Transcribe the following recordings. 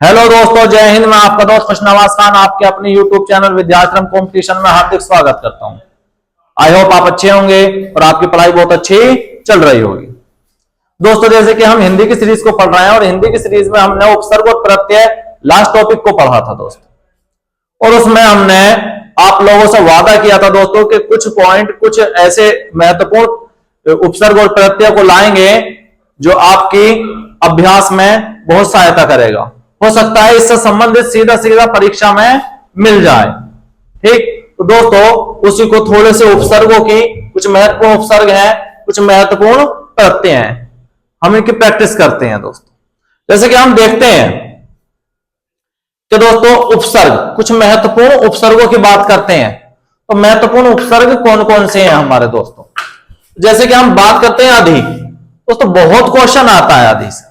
Hello दोस्तों, जय हिंद। मैं आपका दोस्त खुशनवाज खान आपके अपने YouTube चैनल विद्याश्रम कंपटीशन में हार्दिक स्वागत करता हूं। आई होप आप अच्छे होंगे और आपकी पढ़ाई बहुत अच्छी चल रही होगी। दोस्तों, जैसे कि हम हिंदी की सीरीज को पढ़ रहे हैं और हिंदी की सीरीज में हमने उपसर्ग और प्रत्यय लास्ट टॉपिक को पढ़ा था दोस्तों, और उसमें हमने आप लोगों से वादा किया था दोस्तों कि कुछ पॉइंट, कुछ ऐसे महत्वपूर्ण उपसर्ग और प्रत्यय को लाएंगे जो आपकी अभ्यास में बहुत सहायता करेगा। हो सकता है इससे संबंधित सीधा सीधा परीक्षा में मिल जाए। ठीक, तो दोस्तों उसी को थोड़े से उपसर्गों की, कुछ महत्वपूर्ण उपसर्ग हैं, कुछ महत्वपूर्ण प्रत्यय हैं, हम इनकी प्रैक्टिस करते हैं दोस्तों। जैसे कि हम देखते हैं कि दोस्तों उपसर्ग, कुछ महत्वपूर्ण उपसर्गों की बात करते हैं। तो महत्वपूर्ण उपसर्ग कौन कौन से हैं हमारे दोस्तों? जैसे कि हम बात करते हैं अधि। दोस्तों बहुत क्वेश्चन आता है अधि से।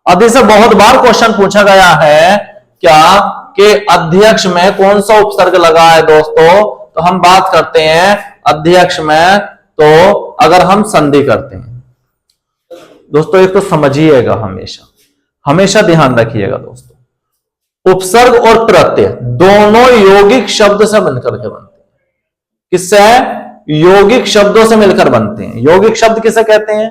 अधि से बहुत बार क्वेश्चन पूछा गया है क्या कि अध्यक्ष में कौन सा उपसर्ग लगा है दोस्तों? तो हम बात करते हैं अध्यक्ष में, तो अगर हम संधि करते हैं दोस्तों, एक तो समझिएगा, हमेशा हमेशा ध्यान रखिएगा दोस्तों, उपसर्ग और प्रत्यय दोनों यौगिक शब्द से बनकर के बनते हैं। किससे? यौगिक शब्दों से मिलकर बनते हैं। यौगिक शब्द किसे कहते हैं?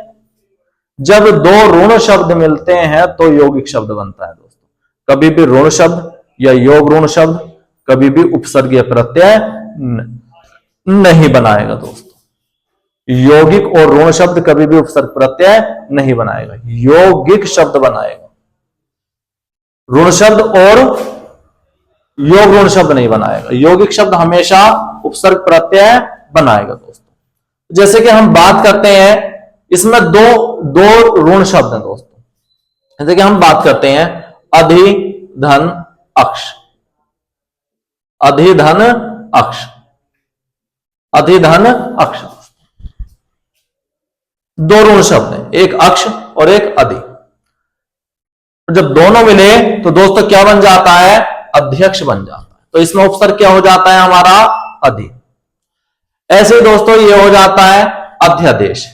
जब दो ऋण शब्द मिलते हैं तो यौगिक शब्द बनता है दोस्तों। कभी भी ऋण शब्द या योग ऋण शब्द कभी भी उपसर्गीय प्रत्यय नहीं बनाएगा दोस्तों। यौगिक और ऋण शब्द कभी भी उपसर्ग प्रत्यय नहीं बनाएगा, यौगिक शब्द बनाएगा। ऋण शब्द और योग ऋण शब्द नहीं बनाएगा, यौगिक शब्द हमेशा उपसर्ग प्रत्यय बनाएगा दोस्तों। जैसे कि हम बात करते हैं, इसमें दो ऋण शब्द हैं दोस्तों। जैसे कि हम बात करते हैं अधि धन अक्ष, अधि धन अक्ष, अधि धन अक्ष, दो ऋण शब्द हैं, एक अक्ष और एक अधि। जब दोनों मिले तो दोस्तों क्या बन जाता है? अध्यक्ष बन जाता है। तो इसमें उपसर्ग क्या हो जाता है हमारा? अधि। ऐसे दोस्तों ये हो जाता है अध्यादेश।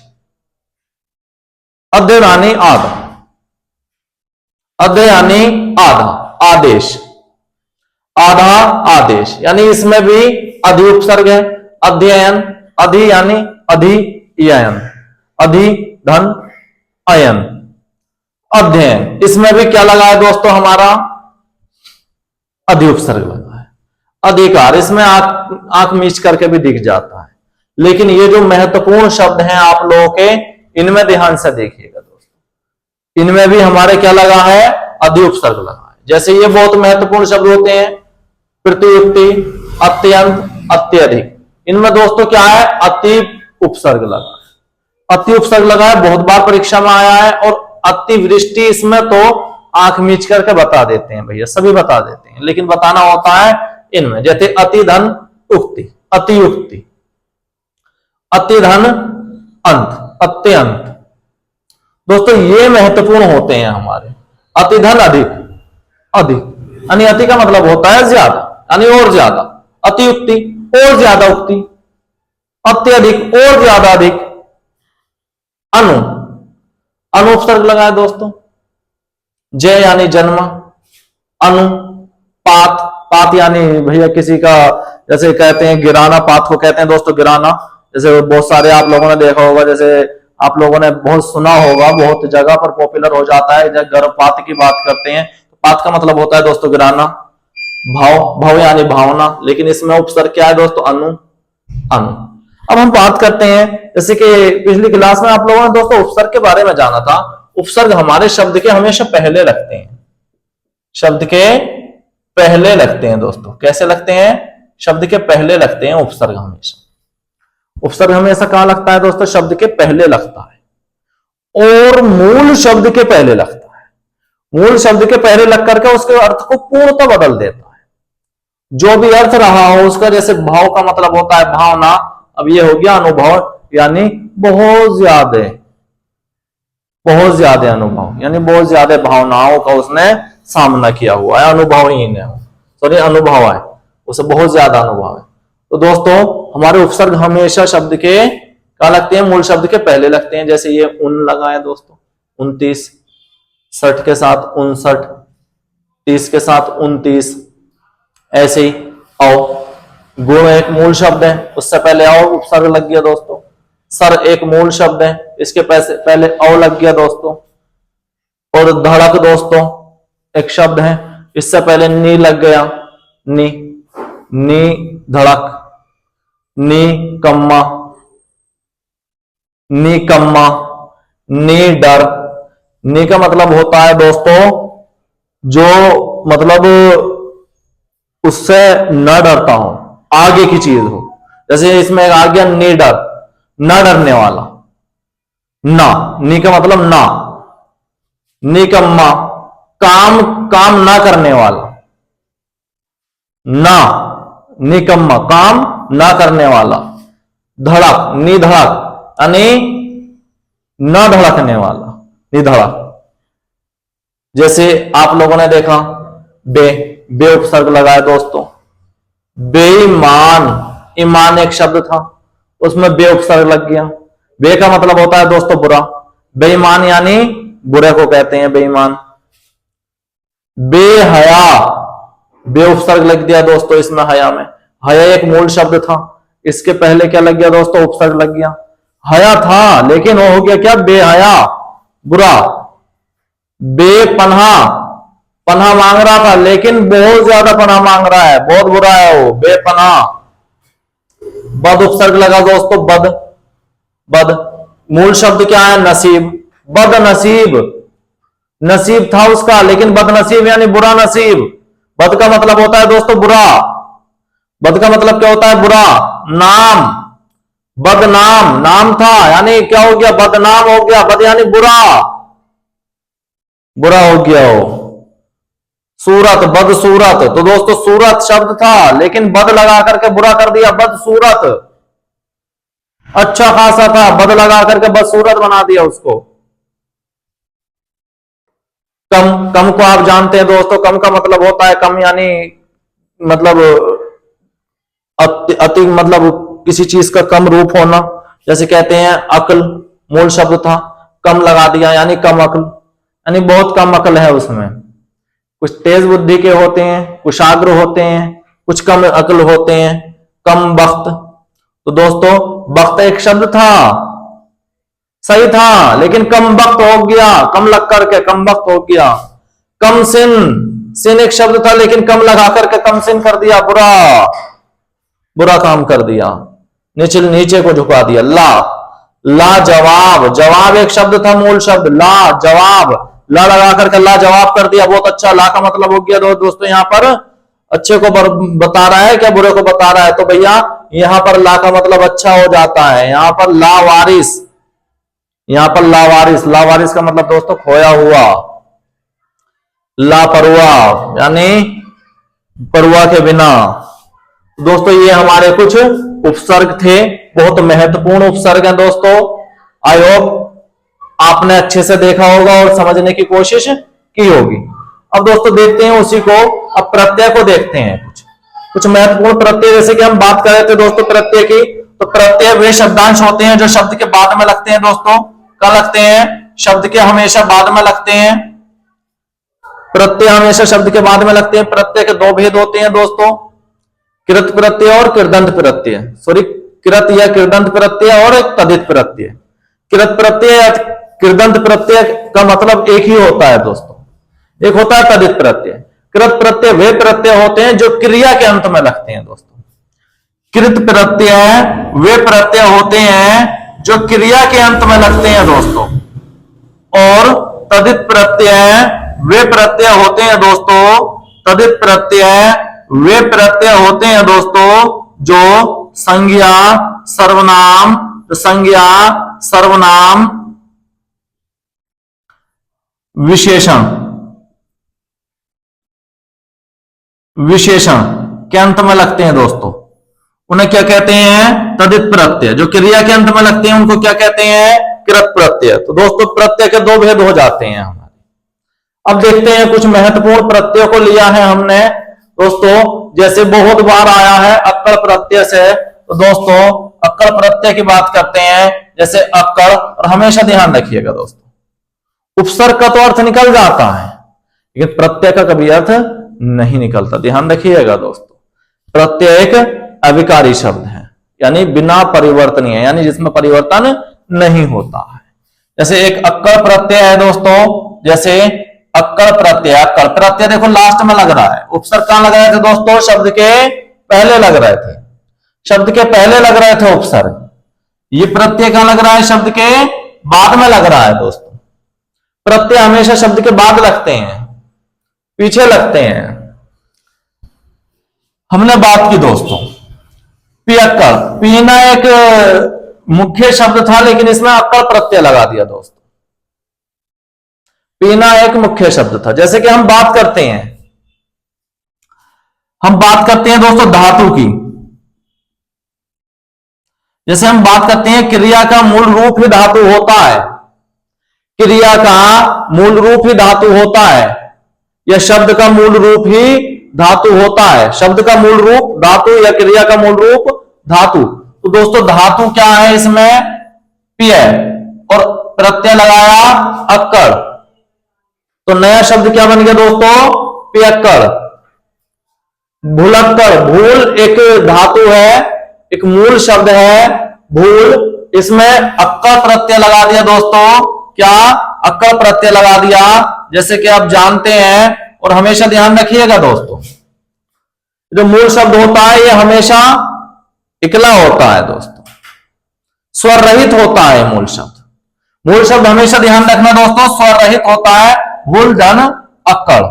अध्य यानी आधा, अध्य यानी आधा, आदेश, आधा आदेश, यानी इसमें भी अधि उपसर्ग है। अध्ययन, अधि यानी अधियन, अधि धन अयन, अध्ययन, इसमें भी क्या लगा है दोस्तों हमारा? अधि उपसर्ग लगा है। अधिकार, इसमें आंख मीच करके भी दिख जाता है। लेकिन ये जो महत्वपूर्ण शब्द हैं आप लोगों के, इनमें ध्यान से देखिएगा दोस्तों, इनमें भी हमारे क्या लगा है? अधि उपसर्ग लगा है। जैसे ये बहुत महत्वपूर्ण शब्द होते हैं, प्रतियुक्ति, अत्यंत, अत्यधिक, इनमें दोस्तों क्या है? अति उपसर्ग लगा है। अति उपसर्ग लगा है, बहुत बार परीक्षा में आया है। और अतिवृष्टि, इसमें तो आंख मीच करके बता देते हैं भैया, सभी बता देते हैं, लेकिन बताना होता है इनमें। जैसे अति धन उक्ति, अतियुक्ति, अति धन अंत, अत्यंत, दोस्तों ये महत्वपूर्ण होते हैं हमारे। अति धन अधिक, अधिक यानी अति का मतलब होता है ज्यादा, यानी और ज्यादा। अतियुक्ति और ज्यादा उक्ति, अत्यधिक और ज्यादा अधिक। अनु, अनु उपसर्ग लगा है दोस्तों। जय यानी जन्म, अनु, पात, पात यानी भैया किसी का, जैसे कहते हैं गिराना, पात को कहते हैं दोस्तों गिराना। जैसे बहुत सारे आप लोगों ने देखा होगा, जैसे आप लोगों ने बहुत सुना होगा, बहुत जगह पर पॉपुलर हो जाता है जब गर्भपात की बात करते हैं। तो पात का मतलब होता है दोस्तों गिराना। भाव, भाव यानी भावना, लेकिन इसमें उपसर्ग क्या है दोस्तों? अनु, अनु। अब हम बात करते हैं, जैसे कि पिछली क्लास में आप लोगों ने दोस्तों उपसर्ग के बारे में जाना था। उपसर्ग हमारे शब्द के हमेशा पहले लगते हैं, शब्द के पहले लगते हैं दोस्तों। कैसे लगते हैं? शब्द के पहले लगते हैं उपसर्ग हमेशा। उपसर्ग हमेशा कहां लगता है दोस्तों? शब्द के पहले लगता है और मूल शब्द के पहले लगता है। मूल शब्द के पहले लग करके उसके अर्थ को पूर्णतः बदल देता है। जो भी अर्थ रहा हो उसका, जैसे भाव का मतलब होता है भावना, अब ये हो गया अनुभव, यानी बहुत ज्यादा, बहुत ज्यादा अनुभव, यानी बहुत ज्यादा भावनाओं का उसने सामना किया हुआ है, अनुभवहीन है, सॉरी अनुभव है, उसे बहुत ज्यादा अनुभव है। तो दोस्तों हमारे उपसर्ग हमेशा शब्द के क्या लगते हैं? मूल शब्द के पहले लगते हैं। जैसे ये उन लगा है दोस्तों, 29, 60 के साथ 59, 30 के साथ 29, ऐसे ही आओ। गुण एक मूल शब्द है, उससे पहले आओ उपसर्ग लग गया दोस्तों। सर एक मूल शब्द है, इसके पहले औ लग गया दोस्तों। और धड़क दोस्तों एक शब्द है, इससे पहले नी लग गया, नी, नी धड़क, नी कम्मा, नी कम्मा, नी डर। नी का मतलब होता है दोस्तों जो मतलब उससे न डरता हो, आगे की चीज हो। जैसे इसमें आ गया नी डर, न डरने वाला, ना, नी का मतलब ना। निकम्मा काम, काम ना करने वाला, ना, निकम्मा काम ना करने वाला। धड़क, निधड़क यानी न धड़कने वाला, निधड़क। जैसे आप लोगों ने देखा बे, बे उपसर्ग लगाया दोस्तों। बेईमान, ईमान एक शब्द था, उसमें बे उपसर्ग लग गया। बे का मतलब होता है दोस्तों बुरा, बेईमान यानी बुरे को कहते हैं बेईमान। बेहया, बे उपसर्ग लग दिया दोस्तों इसमें हया में। हया एक मूल शब्द था, इसके पहले क्या लग गया दोस्तों, उपसर्ग लग गया। हया था लेकिन वो हो गया क्या, बेहया, बुरा। बेपनाह, पनाह मांग रहा था लेकिन बहुत ज्यादा पनाह मांग रहा है, बहुत बुरा है वो, बेपनाह। बद उपसर्ग लगा दोस्तों, बद, बद मूल शब्द क्या है, नसीब। बद नसीब, नसीब था उसका लेकिन बदनसीब यानी बुरा नसीब। बद का मतलब होता है दोस्तों बुरा, बद का मतलब क्या होता है, बुरा। नाम, बदनाम, नाम था यानी क्या हो गया, बदनाम हो गया। बद यानी बुरा, बुरा हो गया हो। सूरत, बदसूरत, तो दोस्तों सूरत शब्द था लेकिन बद लगा करके बुरा कर दिया, बदसूरत। अच्छा खासा था, बद लगा करके बदसूरत बना दिया उसको। कम, कम को आप जानते हैं दोस्तों, कम का मतलब होता है कम यानी मतलब अति मतलब किसी चीज का कम रूप होना। जैसे कहते हैं अक्ल, मूल शब्द था, कम लगा दिया यानी कम अक्ल, यानी बहुत कम अक्ल है उसमें। कुछ तेज बुद्धि के होते हैं, कुशाग्र होते हैं, कुछ कम अक्ल होते हैं। कम वक्त, तो दोस्तों वक्त एक शब्द था, सही था लेकिन कम वक्त हो गया, कम लग करके कम वक्त हो गया। कम सिन, सिन एक शब्द था लेकिन कम लगा करके कम सिन कर दिया, बुरा, बुरा काम कर दिया, नीचे नीचे को झुका दिया। ला, लाजवाब, जवाब एक शब्द था, मूल शब्द, ला जवाब, ला लगा करके ला जवाब कर दिया, बहुत अच्छा। ला का मतलब हो गया दोस्तों यहां पर अच्छे को बता रहा है क्या, बुरे को बता रहा है, तो भैया यहां पर ला का मतलब अच्छा हो जाता है। यहां पर लावारिस, यहां पर लावारिस, लावारिस का मतलब दोस्तों खोया हुआ। लापरवाह यानी परवाह के बिना। दोस्तों ये हमारे कुछ उपसर्ग थे, बहुत महत्वपूर्ण उपसर्ग हैं दोस्तों। आई होप आपने अच्छे से देखा होगा और समझने की कोशिश की होगी। अब दोस्तों देखते हैं उसी को, अब प्रत्यय को देखते हैं। कुछ कुछ महत्वपूर्ण प्रत्यय, जैसे कि हम बात कर रहे थे दोस्तों प्रत्यय की, तो प्रत्यय वे शब्दांश होते हैं जो शब्द के बाद में लगते हैं दोस्तों। क्या लगते हैं, शब्द के हमेशा बाद में लगते हैं। प्रत्यय हमेशा शब्द के बाद में लगते हैं। प्रत्यय के दो भेद होते हैं दोस्तों, कृत प्रत्यय और कृदंत प्रत्यय। सॉरी, कृत या कृदंत प्रत्यय और तदित प्रत्यय। कृत प्रत्यय या कृदंत प्रत्यय का मतलब एक ही होता है दोस्तों, एक होता है तदित प्रत्यय। कृत प्रत्यय वे प्रत्यय होते हैं जो क्रिया के अंत में लगते हैं दोस्तों। कृत प्रत्यय वे प्रत्यय होते हैं जो क्रिया के अंत में लगते हैं दोस्तों, और तदित प्रत्यय वे प्रत्यय होते हैं दोस्तों, तदित प्रत्यय वे प्रत्यय होते हैं दोस्तों जो संज्ञा, सर्वनाम, संज्ञा, सर्वनाम, विशेषण, विशेषण के अंत में लगते हैं दोस्तों। उन्हें क्या कहते हैं, तदित प्रत्यय। जो क्रिया के अंत में लगते हैं उनको क्या कहते हैं, कृत प्रत्यय। तो दोस्तों प्रत्यय के दो भेद हो जाते हैं हमारे। अब देखते हैं कुछ महत्वपूर्ण प्रत्यय को लिया है हमने दोस्तों। जैसे बहुत बार आया है अक्कड़ प्रत्यय से, तो दोस्तों अक्कड़ प्रत्यय की बात करते हैं। जैसे अक्कड़, और हमेशा ध्यान रखिएगा दोस्तों, उपसर्ग का तो अर्थ निकल जाता है, लेकिन प्रत्यय का कभी अर्थ नहीं निकलता। ध्यान रखिएगा दोस्तों, प्रत्यय एक अविकारी शब्द है, यानी बिना परिवर्तनीय, यानी जिसमें परिवर्तन नहीं होता है। जैसे एक अक्कड़ प्रत्यय है दोस्तों, जैसे अक्कड़ प्रत्यय, अक्कड़ प्रत्यय देखो लास्ट में लग रहा है, उपसर्ग कहां लग रहे थे दोस्तों? शब्द के पहले लग रहे थे, शब्द के पहले लग रहे थे उपसर्ग। ये प्रत्यय कहां लग रहा है? शब्द के बाद में लग रहा है दोस्तों। प्रत्यय हमेशा शब्द के बाद लगते हैं, पीछे लगते हैं। हमने बात की दोस्तों पियक्कड़, पीना एक मुख्य शब्द था, लेकिन इसमें अक्कड़ प्रत्यय लगा दिया दोस्तों। पीना एक मुख्य शब्द था। जैसे कि हम बात करते हैं दोस्तों धातु की, जैसे हम बात करते हैं क्रिया का मूल रूप ही धातु होता है, क्रिया का मूल रूप ही धातु होता है, या शब्द का मूल रूप ही धातु होता है। शब्द का मूल रूप धातु या क्रिया का मूल रूप धातु। तो दोस्तों धातु क्या है? इसमें पिय और प्रत्यय लगाया अक्कड़, तो नया शब्द क्या बन गया दोस्तों? पियक्कड़। भूलक्कड़, भूल एक धातु है, एक मूल शब्द है भूल, इसमें अक्कड़ प्रत्यय लगा दिया दोस्तों। क्या? अक्कड़ प्रत्यय लगा दिया, जैसे कि आप जानते हैं। और हमेशा ध्यान रखिएगा दोस्तों, जो मूल शब्द होता है ये हमेशा इकला होता है दोस्तों, स्वर रहित होता है मूल शब्द। मूल शब्द हमेशा ध्यान रखना दोस्तों स्वर रहित होता है, भूल धन अक्कड़,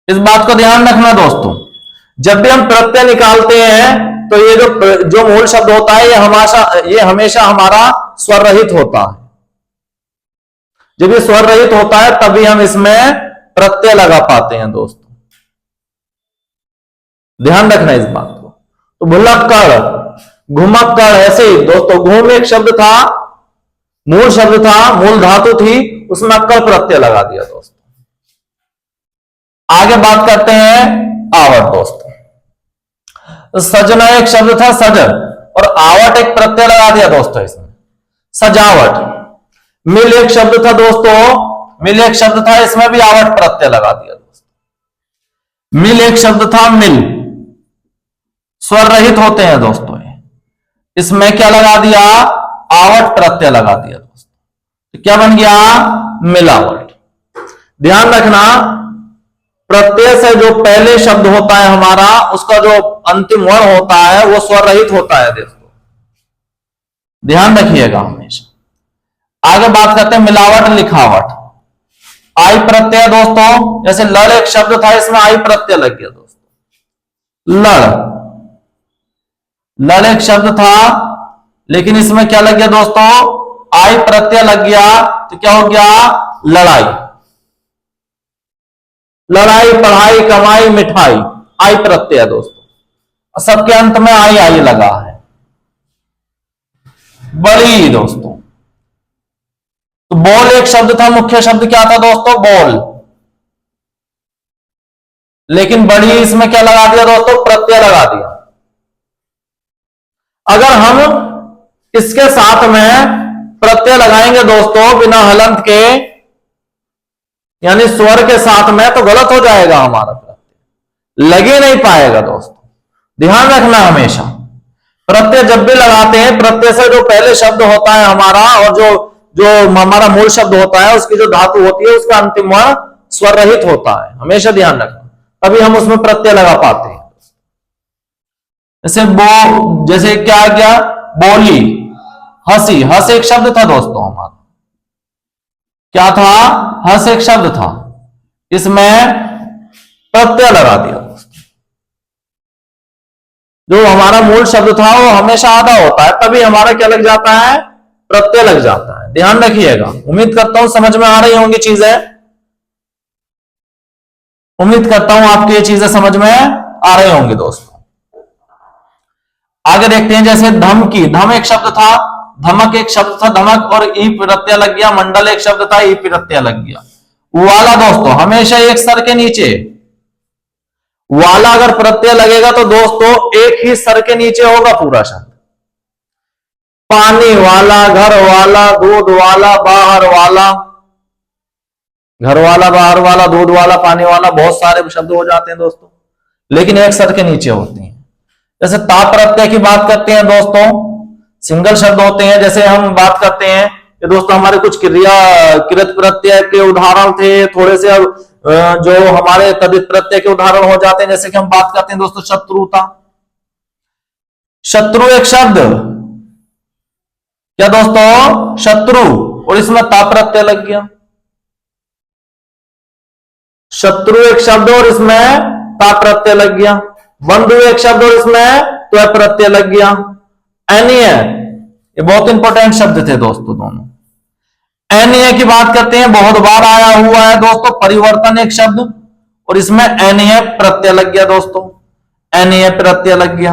इस बात को ध्यान रखना दोस्तों। जब भी हम प्रत्यय निकालते हैं तो ये जो मूल शब्द होता है ये हमेशा हमारा स्वर रहित होता है। जब ये स्वर रहित होता है तभी हम इसमें प्रत्यय लगा पाते हैं दोस्तों, ध्यान रखना इस बात को। तो भुलक्कड़, घुमक्कड़, ऐसे ही दोस्तों घूम एक शब्द था, मूल शब्द था, मूल धातु थी, उसमें अक्कड़ प्रत्यय लगा दिया दोस्तों। आगे बात करते हैं आवट दोस्तों। सजना एक शब्द था सजन, और आवट एक प्रत्यय लगा दिया दोस्तों इसमें, सजावट। मिल एक शब्द था दोस्तों, मिल एक शब्द था, इसमें भी आवट प्रत्यय लगा दिया दोस्तों। मिल एक शब्द था, मिल, स्वर रहित होते हैं दोस्तों, इसमें क्या लगा दिया? आवट प्रत्यय लगा दिया दोस्तों, तो क्या बन गया? मिलावट। ध्यान रखना प्रत्यय से जो पहले शब्द होता है हमारा, उसका जो अंतिम वर्ण होता है वो स्वर रहित होता है दोस्तों, ध्यान रखिएगा हमेशा। आगे बात करते हैं मिलावट लिखावट। आई प्रत्यय दोस्तों, जैसे लड़ एक शब्द था, इसमें आई प्रत्यय लग गया दोस्तों। लड़ एक शब्द था, लेकिन इसमें क्या लग गया दोस्तों? आई प्रत्यय लग गया, तो क्या हो गया? लड़ाई। लड़ाई, पढ़ाई, कमाई, मिठाई, आई प्रत्यय दोस्तों, सबके अंत में आई आई लगा है। बड़ी दोस्तों, तो बोल एक शब्द था, मुख्य शब्द क्या था दोस्तों? बोल, लेकिन बड़ी इसमें क्या लगा दिया दोस्तों? प्रत्यय लगा दिया। अगर हम इसके साथ में प्रत्यय लगाएंगे दोस्तों बिना हलंत के, यानी स्वर के साथ में, तो गलत हो जाएगा हमारा प्रत्यय, लग ही नहीं पाएगा दोस्तों। ध्यान रखना हमेशा प्रत्यय जब भी लगाते हैं, प्रत्यय से जो पहले शब्द होता है हमारा, और जो हमारा मूल शब्द होता है, उसकी जो धातु होती है उसका अंतिम वर्ण स्वर रहित होता है, हमेशा ध्यान रखना, तभी हम उसमें प्रत्यय लगा पाते हैं। जैसे क्या क्या? बोली, हंसी, हंस एक शब्द था दोस्तों हमारा, क्या था? हंस एक शब्द था, इसमें प्रत्यय लगा दिया दोस्तों। जो हमारा मूल शब्द था वो हमेशा आधा होता है, तभी हमारा क्या लग जाता है? प्रत्यय लग जाता है, ध्यान रखिएगा। उम्मीद करता हूं समझ में आ रही होंगी चीजें, उम्मीद करता हूं आपकी ये चीजें समझ में आ रही होंगी दोस्तों। आगे देखते हैं, जैसे धमकी, धम एक शब्द था, धमक एक शब्द था, धमक और ई प्रत्यय लग गया। मंडल एक शब्द था, ई प्रत्यय लग गया। वाला दोस्तों हमेशा एक सर के नीचे, वाला अगर प्रत्यय लगेगा तो दोस्तों एक ही सर के नीचे होगा पूरा शब्द, पानी वाला, घर वाला, दूध वाला, बाहर वाला। घर वाला, बाहर वाला, दूध वाला, पानी वाला, बहुत सारे शब्द हो जाते हैं दोस्तों, लेकिन एक सर के नीचे होते हैं। जैसे ता प्रत्यय की बात करते हैं दोस्तों, सिंगल शब्द होते हैं। जैसे हम बात करते हैं कि दोस्तों हमारे कुछ क्रिया कृत प्रत्यय के उदाहरण थे थोड़े से, अब जो हमारे तदित प्रत्यय के उदाहरण हो जाते हैं। जैसे कि हम बात करते हैं दोस्तों शत्रुता। शत्रु एक शब्द, क्या दोस्तों, शत्रु, और इसमें ता प्रत्यय लग गया। शत्रु एक शब्द और इसमें ता प्रत्यय लग गया। बंधु एक शब्द और इसमें त्व प्रत्यय लग गया। अनीय, ये बहुत इंपॉर्टेंट शब्द थे दोस्तों दोनों। अनीय की बात करते हैं, बहुत बार आया हुआ है दोस्तों। परिवर्तन एक शब्द और इसमें अनीय प्रत्यय लग गया दोस्तों, अनीय प्रत्यय लग गया।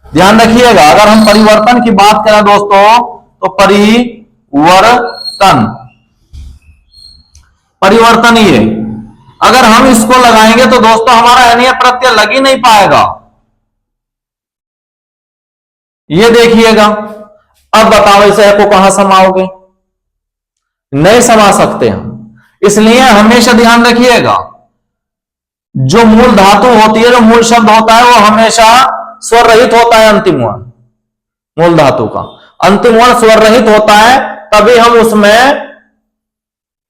ध्यान रखिएगा, अगर हम परिवर्तन की बात करें दोस्तों तो परिवर्तन ये, अगर हम इसको लगाएंगे तो दोस्तों हमारा अनीय प्रत्यय लग ही नहीं पाएगा। ये देखिएगा। अब बताओ इसे को कहां समाओगे, नहीं समा सकते हम। इसलिए हमेशा ध्यान रखिएगा, जो मूल धातु होती है, जो मूल शब्द होता है, वो हमेशा स्वर रहित होता है। अंतिम वर्ण मूल धातु का अंतिम वर्ण स्वर रहित होता है, तभी हम उसमें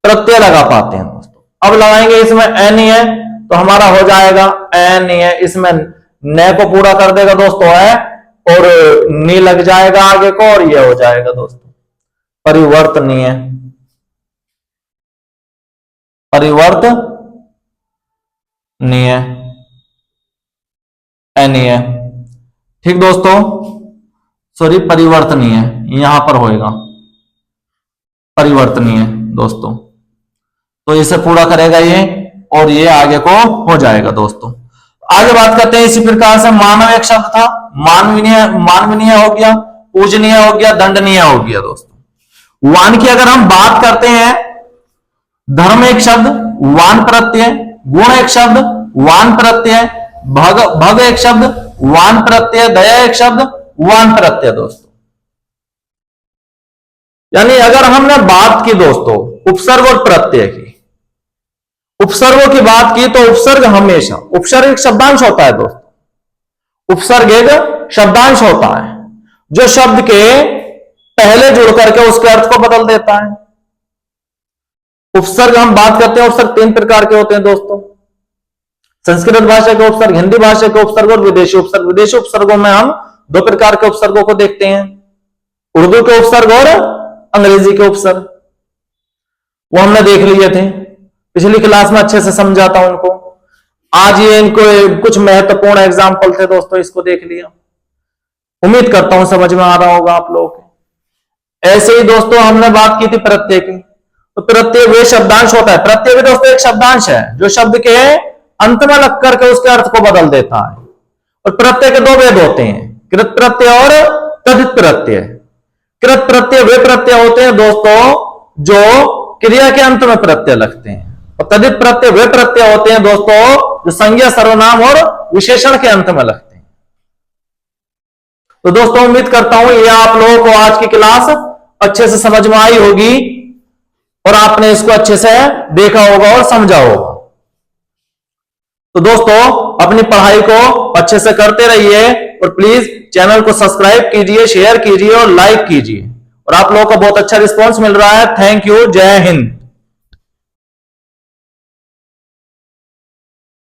प्रत्यय लगा पाते हैं दोस्तों। अब लगाएंगे इसमें अनीय, तो हमारा हो जाएगा अनीय। इसमें न को पूरा कर देगा दोस्तों है, और नी लग जाएगा आगे को, और यह हो जाएगा दोस्तों परिवर्तनीय। परिवर्तनीय, अनीय, ठीक दोस्तों, सॉरी परिवर्तनीय यहां पर होएगा, परिवर्तनीय दोस्तों। तो इसे पूरा करेगा ये, और ये आगे को हो जाएगा दोस्तों। आगे बात करते हैं इसी प्रकार से। मानव एक शब्द था, मानवीय हो गया, पूजनीय हो गया, दंडनीय हो गया दोस्तों। वान की अगर हम बात करते हैं, धर्म एक शब्द, वान प्रत्यय, गुण एक शब्द, वान प्रत्यय, भग एक शब्द, वान प्रत्यय, दया एक शब्द, वान प्रत्यय दोस्तों। यानी अगर हमने बात की दोस्तों उपसर्ग और प्रत्यय की, उपसर्गों की बात की, तो उपसर्ग हमेशा, उपसर्ग एक शब्दांश होता है दोस्तों। उपसर्ग एक शब्दांश होता है जो शब्द के पहले जुड़ करके उसके अर्थ को बदल देता है। उपसर्ग हम बात करते हैं, उपसर्ग 3 प्रकार के होते हैं दोस्तों। संस्कृत भाषा के उपसर्ग, हिंदी भाषा के उपसर्ग और विदेशी उपसर्ग। विदेशी उपसर्गों में हम 2 प्रकार के उपसर्गों को देखते हैं, उर्दू के उपसर्ग और अंग्रेजी के उपसर्ग। वो हमने देख लिए थे पिछली क्लास में, अच्छे से समझा था उनको। आज ये इनको कुछ महत्वपूर्ण एग्जाम्पल थे दोस्तों, इसको देख लिया। उम्मीद करता हूं समझ में आ रहा होगा आप लोगों को। ऐसे ही दोस्तों हमने बात की थी प्रत्यय की, तो प्रत्यय वे शब्दांश होता है। प्रत्यय भी दोस्तों एक शब्दांश है जो शब्द के अंत में लग करके उसके अर्थ को बदल देता है। और प्रत्यय के 2 भेद होते हैं, कृत प्रत्यय और तद्धित प्रत्यय। कृत प्रत्यय वे प्रत्यय होते हैं दोस्तों जो क्रिया के अंत में प्रत्यय लगते हैं, और तद्धित प्रत्यय वे प्रत्यय होते हैं दोस्तों जो संज्ञा, सर्वनाम और विशेषण के अंत में लगते हैं। तो दोस्तों उम्मीद करता हूं ये आप लोगों को आज की क्लास अच्छे से समझ में आई होगी, और आपने इसको अच्छे से देखा होगा और समझा होगा। तो दोस्तों अपनी पढ़ाई को अच्छे से करते रहिए, और प्लीज चैनल को सब्सक्राइब कीजिए, शेयर कीजिए और लाइक कीजिए। और आप लोगों को बहुत अच्छा रिस्पॉन्स मिल रहा है। थैंक यू, जय हिंद।